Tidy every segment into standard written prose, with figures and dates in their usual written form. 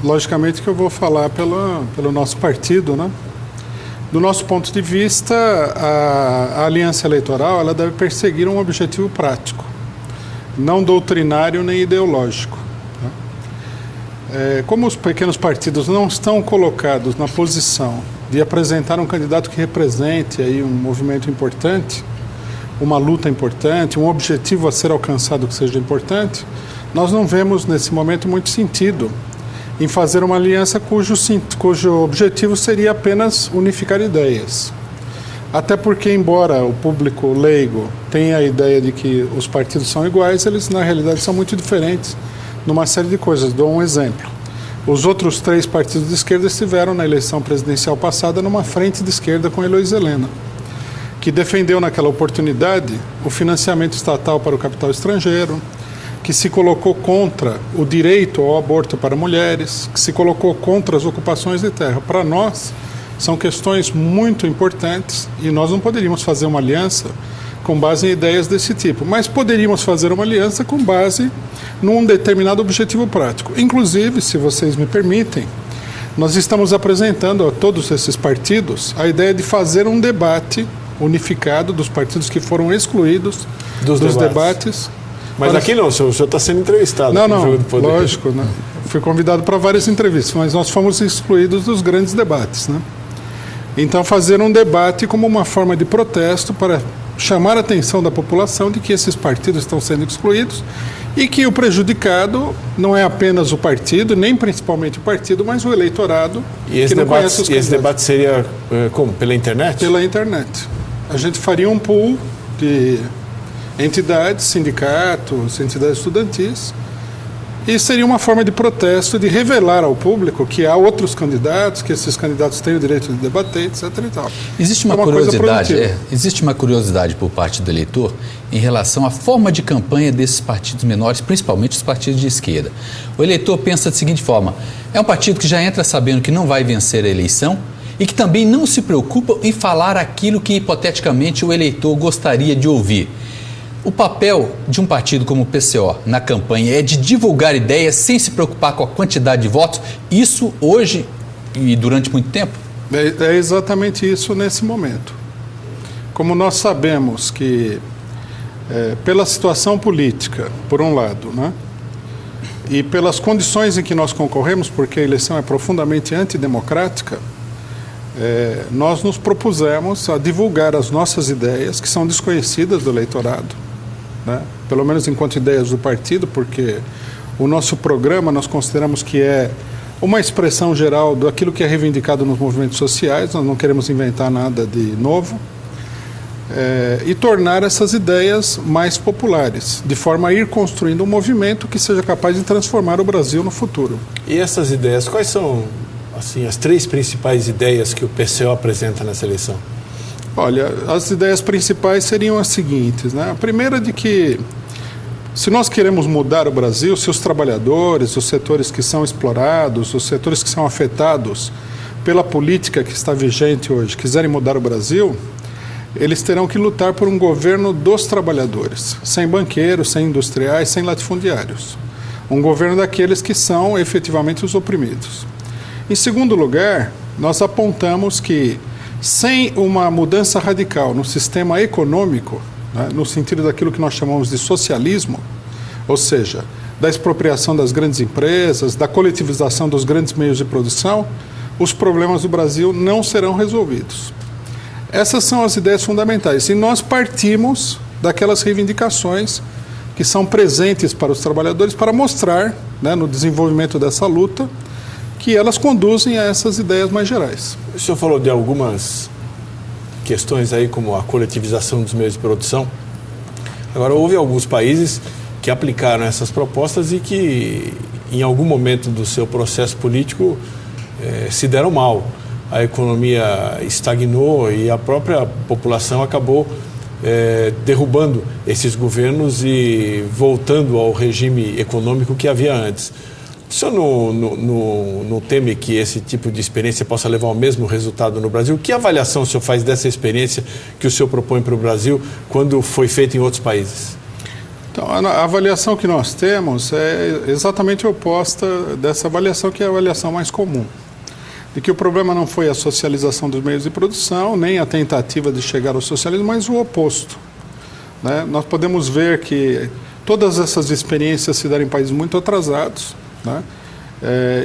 Logicamente que eu vou falar pelo nosso partido, né? Do nosso ponto de vista, a aliança eleitoral ela deve perseguir um objetivo prático, não doutrinário nem ideológico. Como os pequenos partidos não estão colocados na posição de apresentar um candidato que represente aí um movimento importante, uma luta importante, um objetivo a ser alcançado que seja importante, nós não vemos nesse momento muito sentido em fazer uma aliança cujo objetivo seria apenas unificar ideias. Até porque, embora o público leigo tenha a ideia de que os partidos são iguais, eles na realidade são muito diferentes numa série de coisas. Dou um exemplo. Os outros 3 partidos de esquerda estiveram na eleição presidencial passada numa frente de esquerda com Heloísa Helena, que defendeu naquela oportunidade o financiamento estatal para o capital estrangeiro, que se colocou contra o direito ao aborto para mulheres, que se colocou contra as ocupações de terra. Para nós, são questões muito importantes e nós não poderíamos fazer uma aliança com base em ideias desse tipo, mas poderíamos fazer uma aliança com base num determinado objetivo prático. Inclusive, se vocês me permitem, nós estamos apresentando a todos esses partidos a ideia de fazer um debate unificado dos partidos que foram excluídos dos debates. Mas aqui não, o senhor está sendo entrevistado. Não, lógico. Né? Fui convidado para várias entrevistas, mas nós fomos excluídos dos grandes debates. Né? Então, fazer um debate como uma forma de protesto para chamar a atenção da população de que esses partidos estão sendo excluídos e que o prejudicado não é apenas o partido, nem principalmente o partido, mas o eleitorado que não conhece os candidatos. E esse debate seria como? Pela internet? Pela internet. A gente faria um pool de entidades, sindicatos, entidades estudantis, e seria uma forma de protesto, de revelar ao público que há outros candidatos, que esses candidatos têm o direito de debater, etc. e tal. Existe uma curiosidade por parte do eleitor em relação à forma de campanha desses partidos menores, principalmente os partidos de esquerda. O eleitor pensa da seguinte forma: é um partido que já entra sabendo que não vai vencer a eleição e que também não se preocupa em falar aquilo que hipoteticamente o eleitor gostaria de ouvir. O papel de um partido como o PCO na campanha é de divulgar ideias sem se preocupar com a quantidade de votos? Isso hoje e durante muito tempo? É exatamente isso nesse momento. Como nós sabemos que, pela situação política, por um lado, né, e pelas condições em que nós concorremos, porque a eleição é profundamente antidemocrática, nós nos propusemos a divulgar as nossas ideias, que são desconhecidas do eleitorado, né? Pelo menos enquanto ideias do partido, porque o nosso programa nós consideramos que é uma expressão geral daquilo que é reivindicado nos movimentos sociais, nós não queremos inventar nada de novo, e tornar essas ideias mais populares, de forma a ir construindo um movimento que seja capaz de transformar o Brasil no futuro. E essas ideias, quais são assim, as 3 principais ideias que o PCO apresenta nessa eleição? Olha, as ideias principais seriam as seguintes, né? A primeira é de que, se nós queremos mudar o Brasil, se os trabalhadores, os setores que são explorados, os setores que são afetados pela política que está vigente hoje, quiserem mudar o Brasil, eles terão que lutar por um governo dos trabalhadores, sem banqueiros, sem industriais, sem latifundiários. Um governo daqueles que são efetivamente os oprimidos. Em segundo lugar, nós apontamos que, sem uma mudança radical no sistema econômico, né, no sentido daquilo que nós chamamos de socialismo, ou seja, da expropriação das grandes empresas, da coletivização dos grandes meios de produção, os problemas do Brasil não serão resolvidos. Essas são as ideias fundamentais. E nós partimos daquelas reivindicações que são presentes para os trabalhadores para mostrar, né, no desenvolvimento dessa luta, que elas conduzem a essas ideias mais gerais. O senhor falou de algumas questões aí, como a coletivização dos meios de produção. Agora, houve alguns países que aplicaram essas propostas e que, em algum momento do seu processo político, se deram mal. A economia estagnou e a própria população acabou derrubando esses governos e voltando ao regime econômico que havia antes. O senhor não teme que esse tipo de experiência possa levar ao mesmo resultado no Brasil? Que avaliação o senhor faz dessa experiência que o senhor propõe para o Brasil quando foi feita em outros países? Então, a avaliação que nós temos é exatamente oposta dessa avaliação, que é a avaliação mais comum. De que o problema não foi a socialização dos meios de produção, nem a tentativa de chegar ao socialismo, mas o oposto. Né? Nós podemos ver que todas essas experiências se deram em países muito atrasados, né?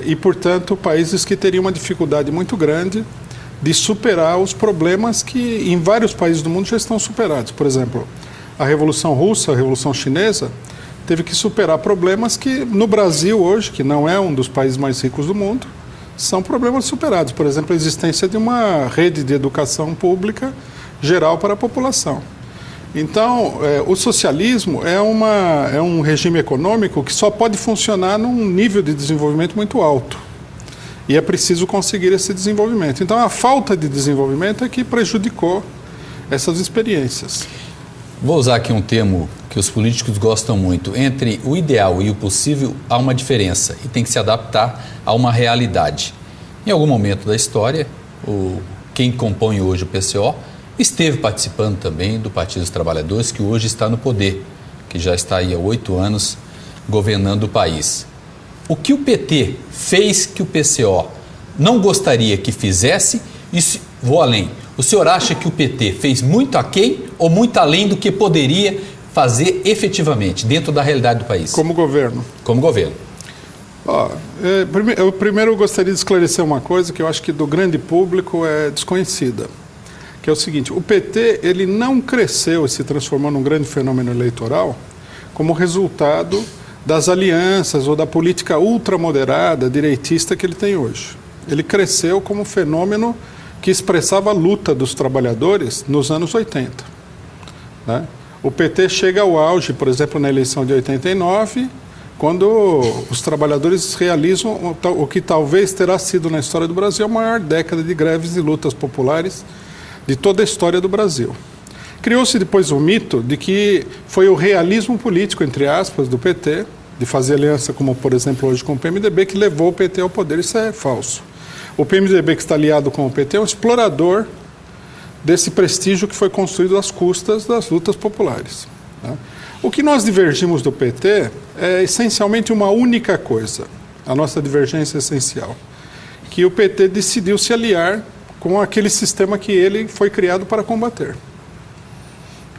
E, portanto, países que teriam uma dificuldade muito grande de superar os problemas que em vários países do mundo já estão superados. Por exemplo, a Revolução Russa, a Revolução Chinesa, teve que superar problemas que no Brasil hoje, que não é um dos países mais ricos do mundo, são problemas superados. Por exemplo, a existência de uma rede de educação pública geral para a população. Então, o socialismo é um regime econômico que só pode funcionar num nível de desenvolvimento muito alto. E é preciso conseguir esse desenvolvimento. Então, a falta de desenvolvimento é que prejudicou essas experiências. Vou usar aqui um termo que os políticos gostam muito. Entre o ideal e o possível há uma diferença e tem que se adaptar a uma realidade. Em algum momento da história, quem compõe hoje o PCO esteve participando também do Partido dos Trabalhadores, que hoje está no poder, que já está aí há 8 anos governando o país. O que o PT fez que o PCO não gostaria que fizesse, vou além. O senhor acha que o PT fez muito aquém ou muito além do que poderia fazer efetivamente, dentro da realidade do país? Como governo. Como governo. Eu primeiro gostaria de esclarecer uma coisa que eu acho que do grande público é desconhecida, que é o seguinte: o PT ele não cresceu e se transformou num grande fenômeno eleitoral como resultado das alianças ou da política ultramoderada, direitista que ele tem hoje. Ele cresceu como fenômeno que expressava a luta dos trabalhadores nos anos 80. Né? O PT chega ao auge, por exemplo, na eleição de 89, quando os trabalhadores realizam o que talvez terá sido na história do Brasil a maior década de greves e lutas populares de toda a história do Brasil. Criou-se depois o mito de que foi o realismo político, entre aspas, do PT, de fazer aliança como, por exemplo, hoje com o PMDB, que levou o PT ao poder. Isso é falso. O PMDB que está aliado com o PT é um explorador desse prestígio que foi construído às custas das lutas populares. Né? O que nós divergimos do PT é essencialmente uma única coisa, a nossa divergência essencial, que o PT decidiu se aliar com aquele sistema que ele foi criado para combater.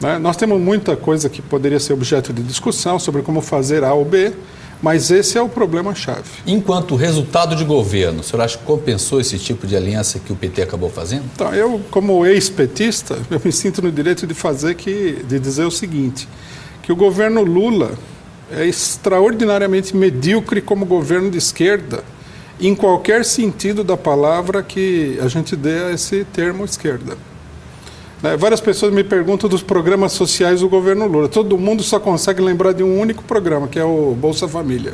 Né? Nós temos muita coisa que poderia ser objeto de discussão sobre como fazer A ou B, mas esse é o problema-chave. Enquanto resultado de governo, o senhor acha que compensou esse tipo de aliança que o PT acabou fazendo? Então, eu, como ex-petista, eu me sinto no direito de dizer o seguinte, que o governo Lula é extraordinariamente medíocre como governo de esquerda, em qualquer sentido da palavra que a gente dê a esse termo esquerda. Várias pessoas me perguntam dos programas sociais do governo Lula. Todo mundo só consegue lembrar de um único programa, que é o Bolsa Família.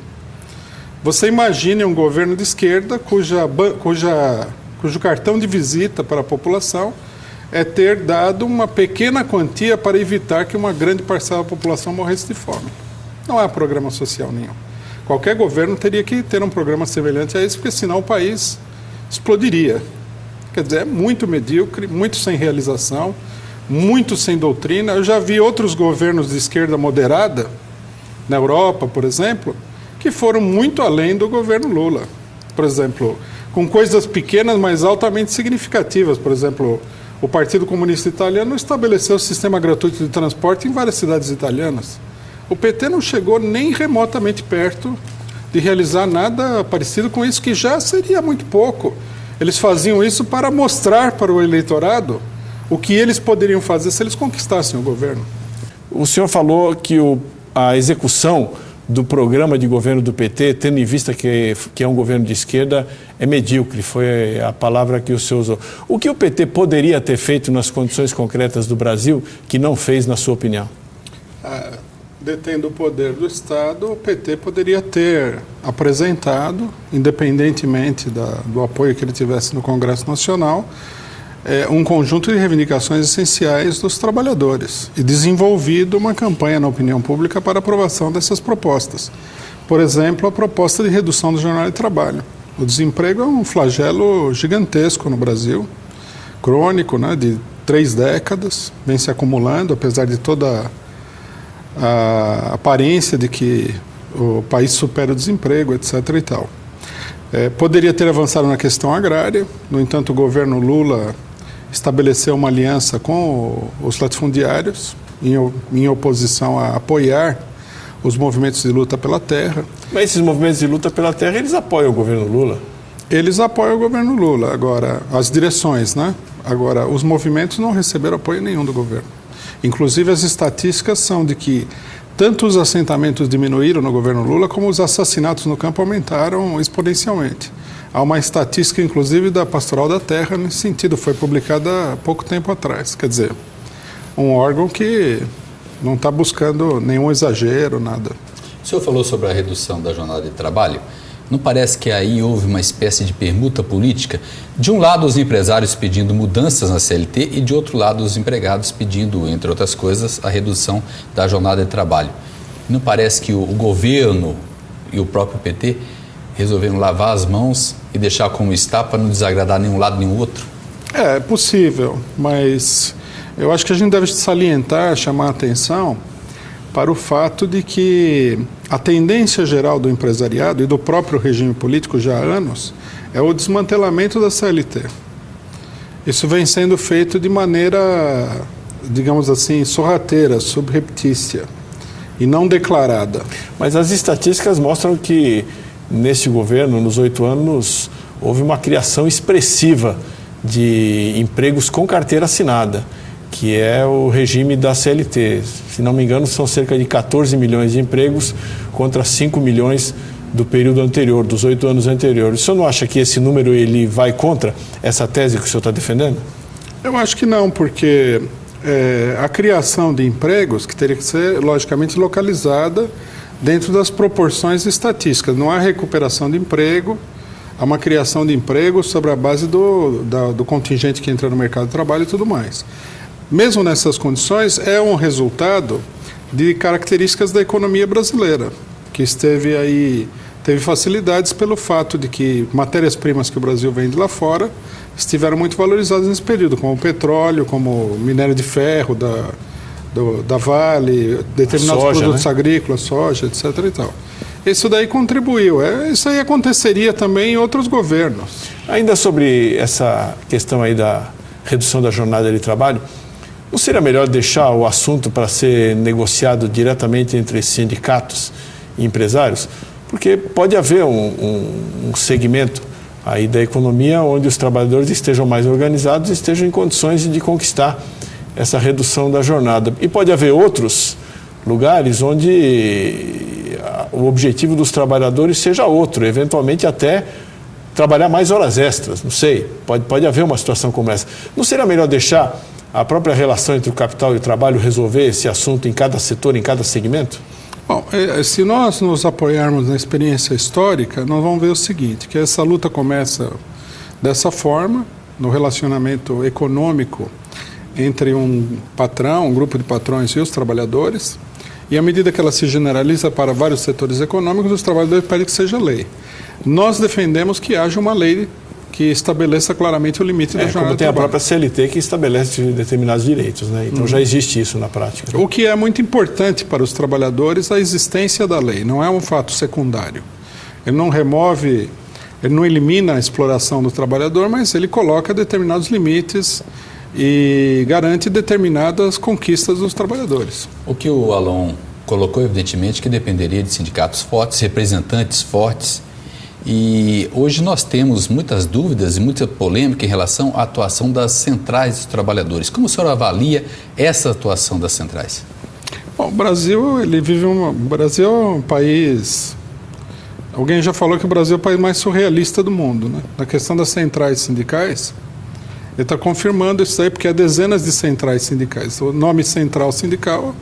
Você imagine um governo de esquerda cujo cartão de visita para a população é ter dado uma pequena quantia para evitar que uma grande parcela da população morresse de fome. Não há programa social nenhum. Qualquer governo teria que ter um programa semelhante a esse, porque senão o país explodiria. Quer dizer, é muito medíocre, muito sem realização, muito sem doutrina. Eu já vi outros governos de esquerda moderada, na Europa, por exemplo, que foram muito além do governo Lula. Por exemplo, com coisas pequenas, mas altamente significativas. Por exemplo, o Partido Comunista Italiano estabeleceu o sistema gratuito de transporte em várias cidades italianas. O PT não chegou nem remotamente perto de realizar nada parecido com isso, que já seria muito pouco. Eles faziam isso para mostrar para o eleitorado o que eles poderiam fazer se eles conquistassem o governo. O senhor falou que a execução do programa de governo do PT, tendo em vista que é um governo de esquerda, é medíocre, foi a palavra que o senhor usou. O que o PT poderia ter feito nas condições concretas do Brasil que não fez, na sua opinião? Detendo o poder do Estado, o PT poderia ter apresentado, independentemente do apoio que ele tivesse no Congresso Nacional, um conjunto de reivindicações essenciais dos trabalhadores e desenvolvido uma campanha na opinião pública para aprovação dessas propostas. Por exemplo, a proposta de redução do jornal de trabalho. O desemprego é um flagelo gigantesco no Brasil, crônico, né, de 3 décadas, vem se acumulando, apesar de toda a aparência de que o país supera o desemprego, etc. e tal. Poderia ter avançado na questão agrária, no entanto, o governo Lula estabeleceu uma aliança com os latifundiários, em oposição a apoiar os movimentos de luta pela terra. Mas esses movimentos de luta pela terra, eles apoiam o governo Lula? Eles apoiam o governo Lula. Agora, as direções, né? Agora, os movimentos não receberam apoio nenhum do governo. Inclusive, as estatísticas são de que tanto os assentamentos diminuíram no governo Lula, como os assassinatos no campo aumentaram exponencialmente. Há uma estatística, inclusive, da Pastoral da Terra nesse sentido, foi publicada há pouco tempo atrás. Quer dizer, um órgão que não está buscando nenhum exagero, nada. O senhor falou sobre a redução da jornada de trabalho. Não parece que aí houve uma espécie de permuta política? De um lado, os empresários pedindo mudanças na CLT e, de outro lado, os empregados pedindo, entre outras coisas, a redução da jornada de trabalho. Não parece que o governo e o próprio PT resolveram lavar as mãos e deixar como está para não desagradar nenhum lado nem o outro? É possível, mas eu acho que a gente deve salientar, chamar a atenção para o fato de que a tendência geral do empresariado e do próprio regime político já há anos é o desmantelamento da CLT. Isso vem sendo feito de maneira, digamos assim, sorrateira, subreptícia e não declarada. Mas as estatísticas mostram que neste governo, nos 8 anos, houve uma criação expressiva de empregos com carteira assinada, que é o regime da CLT. Se não me engano, são cerca de 14 milhões de empregos contra 5 milhões do período anterior, dos 8 anos anteriores. O senhor não acha que esse número ele vai contra essa tese que o senhor está defendendo? Eu acho que não, porque a criação de empregos que teria que ser, logicamente, localizada dentro das proporções estatísticas. Não há recuperação de emprego, há uma criação de emprego sobre a base do contingente que entra no mercado de trabalho e tudo mais. Mesmo nessas condições, é um resultado de características da economia brasileira, que teve facilidades pelo fato de que matérias-primas que o Brasil vende lá fora estiveram muito valorizadas nesse período, como o petróleo, como o minério de ferro da Vale, determinados produtos agrícolas, soja, etc. e tal. Isso daí contribuiu. Isso aí aconteceria também em outros governos. Ainda sobre essa questão aí da redução da jornada de trabalho, não seria melhor deixar o assunto para ser negociado diretamente entre sindicatos e empresários? Porque pode haver um segmento aí da economia onde os trabalhadores estejam mais organizados e estejam em condições de conquistar essa redução da jornada. E pode haver outros lugares onde o objetivo dos trabalhadores seja outro, eventualmente até trabalhar mais horas extras, não sei, pode haver uma situação como essa. Não seria melhor deixar a própria relação entre o capital e o trabalho resolver esse assunto em cada setor, em cada segmento? Bom, se nós nos apoiarmos na experiência histórica, nós vamos ver o seguinte, que essa luta começa dessa forma, no relacionamento econômico entre um patrão, um grupo de patrões e os trabalhadores, e à medida que ela se generaliza para vários setores econômicos, os trabalhadores pedem que seja lei. Nós defendemos que haja uma lei que estabeleça claramente o limite da jornada de trabalho. Como tem a própria CLT que estabelece determinados direitos, né? Então já existe isso na prática. O que é muito importante para os trabalhadores, a existência da lei, não é um fato secundário. Ele não remove, ele não elimina a exploração do trabalhador, mas ele coloca determinados limites e garante determinadas conquistas dos trabalhadores. O que o Alon colocou, evidentemente, que dependeria de sindicatos fortes, representantes fortes. E hoje nós temos muitas dúvidas e muita polêmica em relação à atuação das centrais dos trabalhadores. Como o senhor avalia essa atuação das centrais? Bom, o Brasil, o Brasil é um país... Alguém já falou que o Brasil é o país mais surrealista do mundo, né? Na questão das centrais sindicais, ele está confirmando isso aí, porque há dezenas de centrais sindicais. O nome central sindical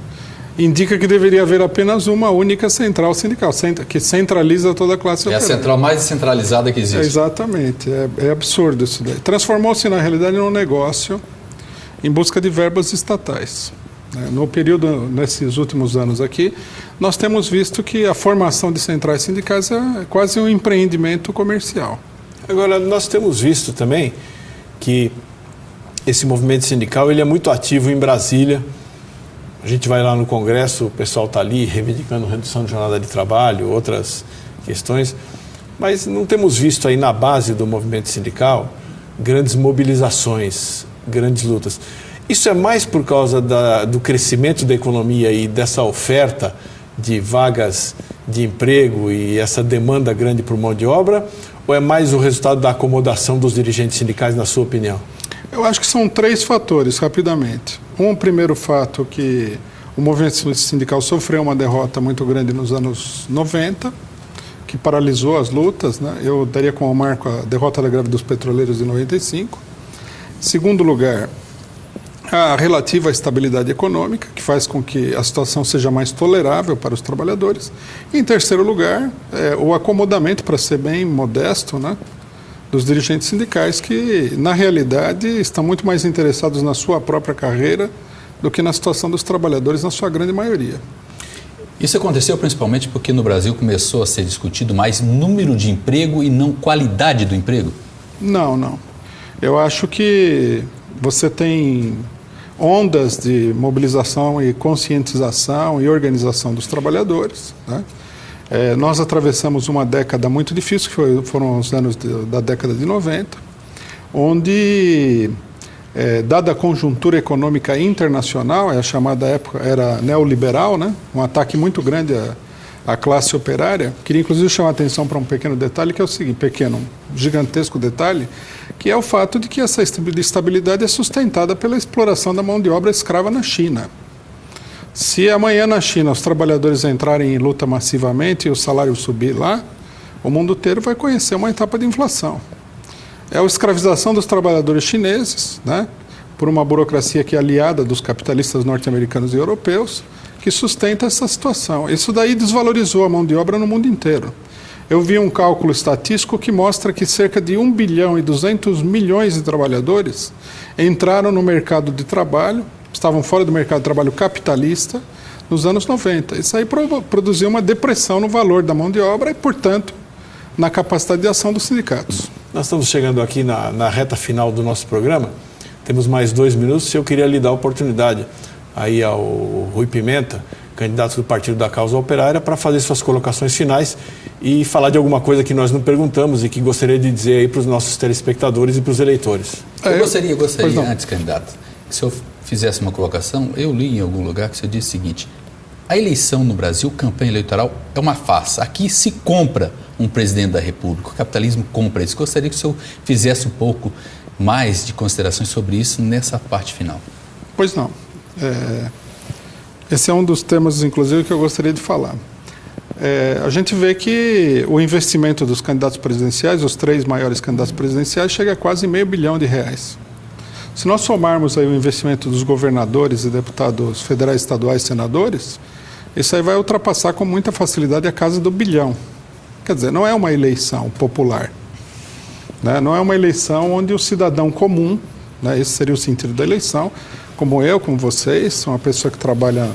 indica que deveria haver apenas uma única central sindical, que centraliza toda a classe operária. É a central mais descentralizada que existe. Exatamente, é absurdo isso daí. Transformou-se, na realidade, num negócio em busca de verbas estatais. No período, nesses últimos anos aqui, nós temos visto que a formação de centrais sindicais é quase um empreendimento comercial. Agora, nós temos visto também que esse movimento sindical ele é muito ativo em Brasília, A gente vai lá no Congresso, o pessoal está ali reivindicando redução de jornada de trabalho, outras questões, mas não temos visto aí na base do movimento sindical grandes mobilizações, grandes lutas. Isso é mais por causa do crescimento da economia e dessa oferta de vagas de emprego e essa demanda grande por mão de obra, ou é mais o resultado da acomodação dos dirigentes sindicais, na sua opinião? Eu acho que são 3 fatores, rapidamente. Um primeiro fato que o movimento sindical sofreu uma derrota muito grande nos anos 90, que paralisou as lutas, né? Eu daria como marco a derrota da greve dos petroleiros de 95. Segundo lugar, a relativa estabilidade econômica, que faz com que a situação seja mais tolerável para os trabalhadores. E, em terceiro lugar, o acomodamento, para ser bem modesto, né, dos dirigentes sindicais, que, na realidade, estão muito mais interessados na sua própria carreira do que na situação dos trabalhadores, na sua grande maioria. Isso aconteceu principalmente porque no Brasil começou a ser discutido mais número de emprego e não qualidade do emprego? Não. Eu acho que você tem ondas de mobilização e conscientização e organização dos trabalhadores, né? Nós atravessamos uma década muito difícil, que foram os anos da década de 90, onde, dada a conjuntura econômica internacional, a chamada época era neoliberal, né? Um ataque muito grande à classe operária. Queria inclusive chamar a atenção para um pequeno detalhe, que é o seguinte, gigantesco detalhe, que é o fato de que essa estabilidade é sustentada pela exploração da mão de obra escrava na China. Se amanhã na China os trabalhadores entrarem em luta massivamente e o salário subir lá, o mundo inteiro vai conhecer uma etapa de inflação. É a escravização dos trabalhadores chineses, né, por uma burocracia que é aliada dos capitalistas norte-americanos e europeus, que sustenta essa situação. Isso daí desvalorizou a mão de obra no mundo inteiro. Eu vi um cálculo estatístico que mostra que cerca de 1 bilhão e 200 milhões de trabalhadores entraram no mercado de trabalho, estavam fora do mercado de trabalho capitalista, nos anos 90. Isso aí produziu uma depressão no valor da mão de obra e, portanto, na capacidade de ação dos sindicatos. Nós estamos chegando aqui na reta final do nosso programa, temos mais 2 minutos, eu queria lhe dar a oportunidade aí ao Rui Pimenta, candidato do Partido da Causa Operária, para fazer suas colocações finais e falar de alguma coisa que nós não perguntamos e que gostaria de dizer aí para os nossos telespectadores e para os eleitores. Eu gostaria antes, candidato, que o senhor fizesse uma colocação. Eu li em algum lugar que o senhor disse o seguinte: a eleição no Brasil, campanha eleitoral, é uma farsa. Aqui se compra um presidente da República, o capitalismo compra isso. Gostaria que o senhor fizesse um pouco mais de considerações sobre isso nessa parte final. Pois não. Esse é um dos temas, inclusive, que eu gostaria de falar. A gente vê que o investimento dos candidatos presidenciais, os 3 maiores candidatos presidenciais, chega a quase R$500 bilhão. Se nós somarmos aí o investimento dos governadores e deputados federais, estaduais, senadores, isso aí vai ultrapassar com muita facilidade a casa do bilhão. Quer dizer, não é uma eleição popular, né? Não é uma eleição onde o cidadão comum, né, esse seria o sentido da eleição, como eu, como vocês, uma pessoa que trabalha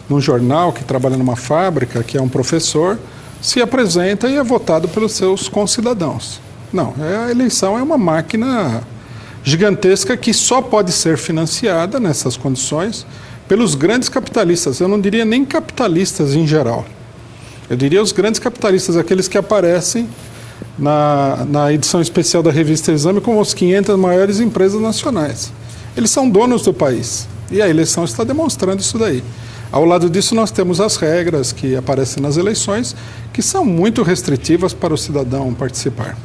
num jornal, que trabalha numa fábrica, que é um professor, se apresenta e é votado pelos seus concidadãos. Não, a eleição é uma máquina gigantesca que só pode ser financiada nessas condições pelos grandes capitalistas. Eu não diria nem capitalistas em geral. Eu diria os grandes capitalistas, aqueles que aparecem na edição especial da revista Exame como as 500 maiores empresas nacionais. Eles são donos do país e a eleição está demonstrando isso daí. Ao lado disso, nós temos as regras que aparecem nas eleições, que são muito restritivas para o cidadão participar.